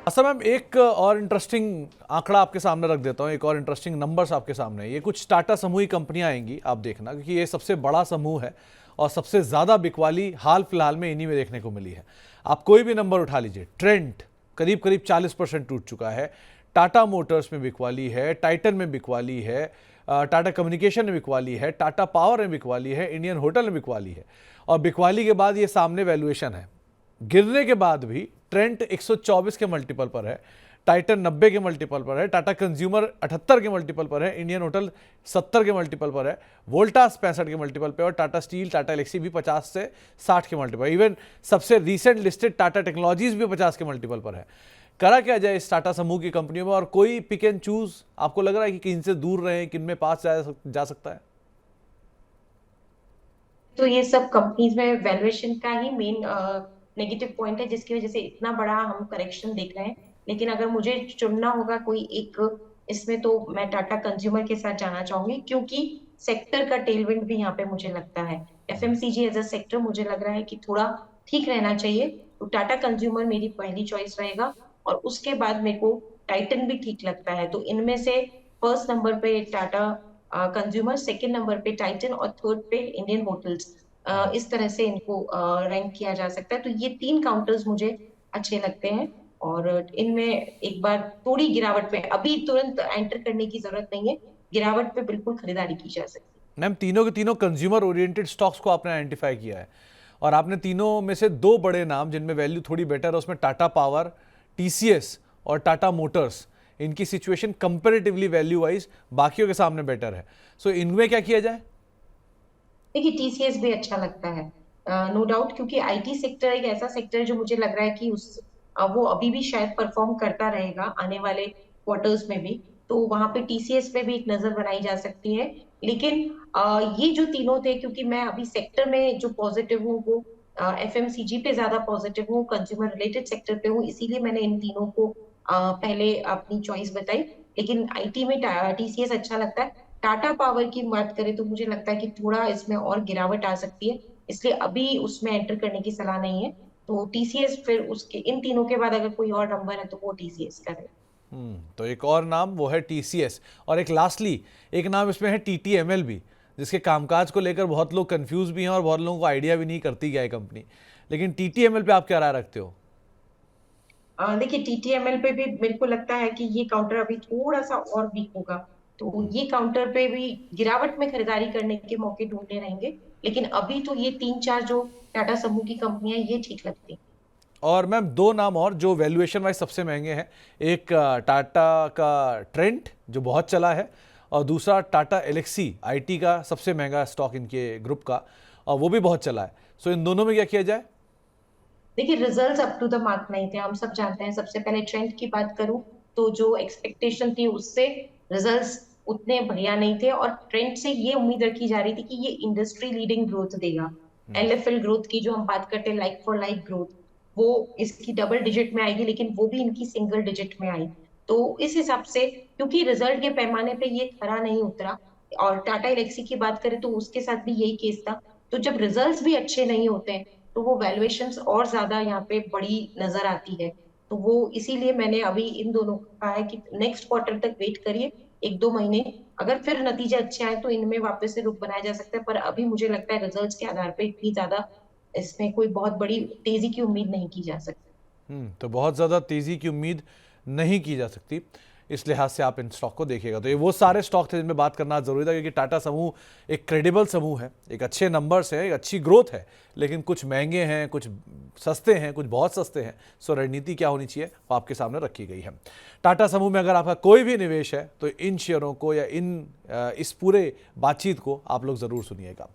अच्छा मैम, एक और इंटरेस्टिंग आंकड़ा आपके सामने रख देता हूँ, एक और इंटरेस्टिंग नंबर्स आपके सामने। ये कुछ टाटा समूह की कंपनियां आएंगी, आप देखना, क्योंकि ये सबसे बड़ा समूह है और सबसे ज़्यादा बिकवाली हाल फिलहाल में इन्हीं में देखने को मिली है। आप कोई भी नंबर उठा लीजिए, ट्रेंट करीब करीब 40% टूट चुका है, टाटा मोटर्स में बिकवाली है, टाइटन में बिकवाली है, टाटा कम्युनिकेशन में बिकवाली है, टाटा पावर में बिकवाली है, इंडियन होटल में बिकवाली है। और बिकवाली के बाद ये सामने वैल्यूएशन है, गिरने के बाद भी ट्रेंट 124 के मल्टीपल पर है, टाइटन 90 के मल्टीपल पर है, टाटा कंज्यूमर 78 के मल्टीपल पर है, इंडियन होटल 70 के मल्टीपल पर है, वोल्टास 65 के मल्टीपल पर, और टाटा स्टील, टाटा एलेक्सी भी 50 से 60 के मल्टीपल, इवन सबसे रीसेंट लिस्टेड टाटा टेक्नोलॉजीज भी 50 के मल्टीपल पर है। करा क्या जाए इस टाटा समूह की कंपनियों में, और कोई पिक एंड चूज आपको लग रहा है कि किन से दूर रहे, किन में पास जा सकता है? तो ये सब कंपनीज में वैल्यूएशन का ही मेन नेगेटिव पॉइंट है, जिसकी वजह से इतना बड़ा हम करेक्शन देख रहे हैं। लेकिन अगर मुझे चुनना होगा कोई एक इसमें, तो मैं टाटा कंज्यूमर के साथ जाना चाहूंगी, क्योंकि सेक्टर का टेलविंड भी यहाँ पे मुझे लगता है। एफएमसीजी एज अ सेक्टर मुझे लग रहा है कि थोड़ा ठीक रहना चाहिए, तो टाटा कंज्यूमर मेरी पहली चॉइस रहेगा। और उसके बाद मेरे को टाइटन भी ठीक लगता है। तो इनमें से फर्स्ट नंबर पे टाटा कंज्यूमर, सेकंड नंबर पे टाइटन और थर्ड पे इंडियन होटल्स। इस तरह से इनको रैंक किया जा सकता है। तो ये तीन काउंटर्स मुझे अच्छे लगते हैं। और इनमें एक बार थोड़ी गिरावट पे, अभी तुरंत एंटर करने की जरूरत नहीं है, गिरावट पे बिल्कुल खरीदारी की जा सकती है। मैम, तीनों के तीनों कंज्यूमर ओरिएंटेड स्टॉक्स को आपने आइडेंटिफाई किया है, और आपने तीनों में से दो बड़े नाम जिनमें वैल्यू थोड़ी बेटर है, उसमें टाटा पावर, टीसीएस और टाटा मोटर्स, इनकी सिचुएशन कंपैरेटिवली वैल्यू वाइज बाकियों के सामने बेटर है। सो इनमें क्या किया जाए? देखिए, टीसीएस भी अच्छा लगता है, नो डाउट, क्योंकि आईटी सेक्टर एक ऐसा सेक्टर है जो मुझे लग रहा है कि वो अभी भी शायद परफॉर्म करता रहेगा आने वाले क्वार्टर्स में भी। तो वहां पे टीसीएस पे भी एक नजर बनाई जा सकती है। लेकिन ये जो तीनों थे, क्योंकि मैं अभी सेक्टर में जो पॉजिटिव हूँ वो एफएमसीजी पे ज्यादा पॉजिटिव हूँ, कंज्यूमर रिलेटेड सेक्टर पे हूँ, इसीलिए मैंने इन तीनों को पहले अपनी चॉइस बताई। लेकिन आईटी में टीसीएस अच्छा लगता है। टाटा पावर की बात करें तो मुझे लगता है कि थोड़ा इसमें और गिरावट आ सकती है, इसलिए अभी उसमें एंटर करने की सलाह नहीं है। तो टीसीएस, फिर उसके इन तीनों के बाद अगर कोई और नंबर है तो वो टीसीएस का है। तो एक और नाम वो है टीसीएस, और एक लास्टली एक नाम इसमें है टीटीएमएल भी, जिसके कामकाज को लेकर बहुत लोग कंफ्यूज भी हैं और बहुत लोगों को आइडिया भी नहीं करती क्या है कंपनी। लेकिन टीटीएमएल पे आप क्या राय रखते हो? देखिए, टीटीएमएल पे भी मेरे को लगता है कि ये काउंटर अभी थोड़ा सा और वीक होगा। तो ये काउंटर पे भी गिरावट में खरीदारी करने के मौके ढूंढने रहेंगे। लेकिन अभी तो ये तीन चार जो टाटा समूह की कंपनियां, ये ठीक लगती हैं। और मैम, दो नाम और जो वैल्यूएशन वाइज सबसे महंगे हैं, एक टाटा का ट्रेंट जो बहुत चला है, और दूसरा टाटा एलेक्सी आईटी का सबसे महंगा स्टॉक इनके ग्रुप का, और वो भी बहुत चला है। सो इन दोनों में क्या किया जाए? देखिए, results up to the mark नहीं थे, हम सब जानते हैं। सबसे पहले ट्रेंड की बात करूं तो जो एक्सपेक्टेशन थी उससे रिजल्ट्स उतने बढ़िया नहीं थे। और ट्रेंड से ये उम्मीद रखी जा रही थी कि ये इंडस्ट्री लीडिंग ग्रोथ देगा। एलएफएल ग्रोथ की जो हम बात करते हैं, लाइक फॉर लाइक ग्रोथ, वो इसकी डबल डिजिट में आएगी, लेकिन वो भी इनकी सिंगल डिजिट में आई। तो इस हिसाब से, क्योंकि रिजल्ट के पैमाने पे ये खरा नहीं उतरा, और टाटा एलेक्सी की बात करें तो उसके साथ भी यही केस था। तो जब रिजल्ट्स भी अच्छे नहीं होते हैं तो वो वैल्यूएशंस और ज्यादा यहाँ पे बड़ी नजर आती है। तो वो इसीलिए मैंने अभी इन दोनों को कहा है कि नेक्स्ट क्वार्टर तक वेट करिए, एक दो महीने। अगर फिर नतीजे अच्छे आए तो इनमें वापस से रुख बनाया जा सकता है, पर अभी मुझे लगता है रिजल्ट्स के आधार पे इतनी ज्यादा इसमें कोई बहुत बड़ी तेजी की उम्मीद नहीं की जा सकती। तो बहुत ज़्यादा तेज़ी की उम्मीद नहीं की जा सकती, इस लिहाज से आप इन स्टॉक को देखिएगा। तो ये वो सारे स्टॉक थे जिनमें बात करना ज़रूरी था, क्योंकि टाटा समूह एक क्रेडिबल समूह है, एक अच्छे नंबर्स है, एक अच्छी ग्रोथ है, लेकिन कुछ महंगे हैं, कुछ सस्ते हैं, कुछ बहुत सस्ते हैं। सो रणनीति क्या होनी चाहिए वो आपके सामने रखी गई है। टाटा समूह में अगर आपका कोई भी निवेश है तो इन शेयरों को या इस पूरे बातचीत को आप लोग ज़रूर सुनिएगा।